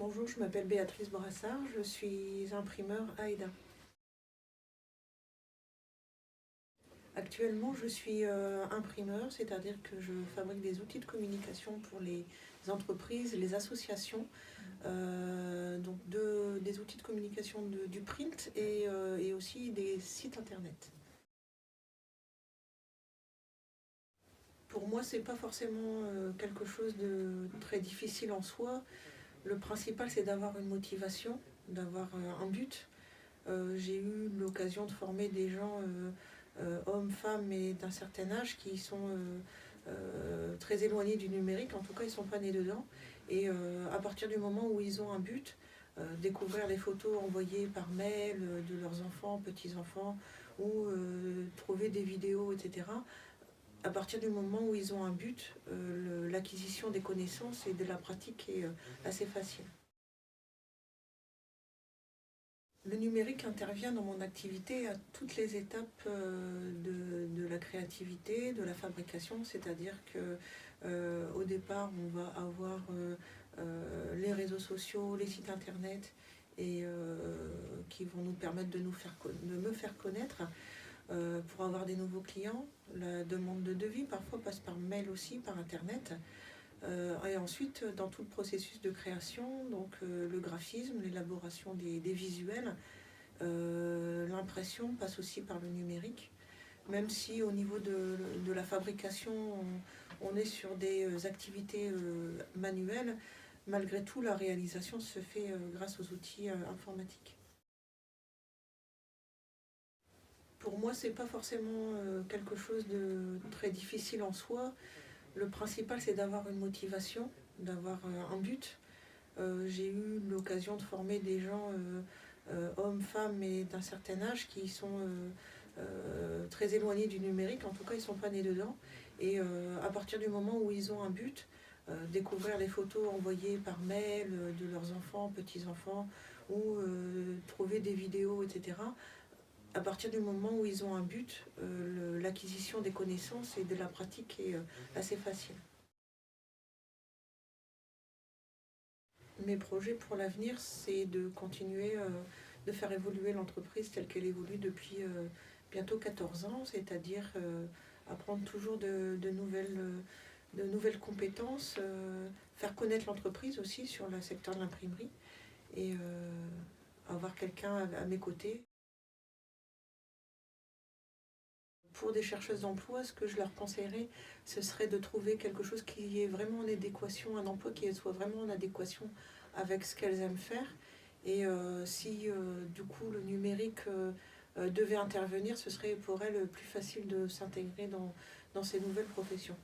Bonjour, je m'appelle Béatrice Brassard, je suis imprimeur à Aida. Actuellement, je suis imprimeur, c'est-à-dire que je fabrique des outils de communication pour les entreprises, les associations, des outils de communication du print et aussi des sites internet. Pour moi, c'est pas forcément quelque chose de très difficile en soi. Le principal, c'est d'avoir une motivation, d'avoir un but. J'ai eu l'occasion de former des gens, hommes, femmes, et d'un certain âge, qui sont très éloignés du numérique, en tout cas ils ne sont pas nés dedans. Et à partir du moment où ils ont un but, découvrir les photos envoyées par mail de leurs enfants, petits-enfants, ou trouver des vidéos, etc. À partir du moment où ils ont un but, l'acquisition des connaissances et de la pratique est assez facile. Le numérique intervient dans mon activité à toutes les étapes de la créativité, de la fabrication, c'est-à-dire que au départ, on va avoir les réseaux sociaux, les sites internet, et qui vont nous permettre de me faire connaître pour avoir des nouveaux clients. La demande de devis parfois passe par mail aussi, par internet. Et ensuite, dans tout le processus de création, donc le graphisme, l'élaboration des visuels, l'impression passe aussi par le numérique. Même si au niveau de la fabrication, on est sur des activités manuelles, malgré tout, la réalisation se fait grâce aux outils informatiques. Pour moi, c'est pas forcément quelque chose de très difficile en soi. Le principal, c'est d'avoir une motivation, d'avoir un but. J'ai eu l'occasion de former des gens, hommes, femmes, et d'un certain âge, qui sont très éloignés du numérique, en tout cas ils ne sont pas nés dedans. Et à partir du moment où ils ont un but, découvrir les photos envoyées par mail de leurs enfants, petits-enfants, ou trouver des vidéos, etc. À partir du moment où ils ont un but, l'acquisition des connaissances et de la pratique est assez facile. Mes projets pour l'avenir, c'est de continuer de faire évoluer l'entreprise telle qu'elle évolue depuis bientôt 14 ans, c'est-à-dire apprendre toujours de nouvelles compétences, faire connaître l'entreprise aussi sur le secteur de l'imprimerie, et avoir quelqu'un à mes côtés. Pour des chercheuses d'emploi, ce que je leur conseillerais, ce serait de trouver quelque chose qui est vraiment en adéquation, un emploi qui soit vraiment en adéquation avec ce qu'elles aiment faire. Et si du coup le numérique devait intervenir, ce serait pour elles plus facile de s'intégrer dans ces nouvelles professions.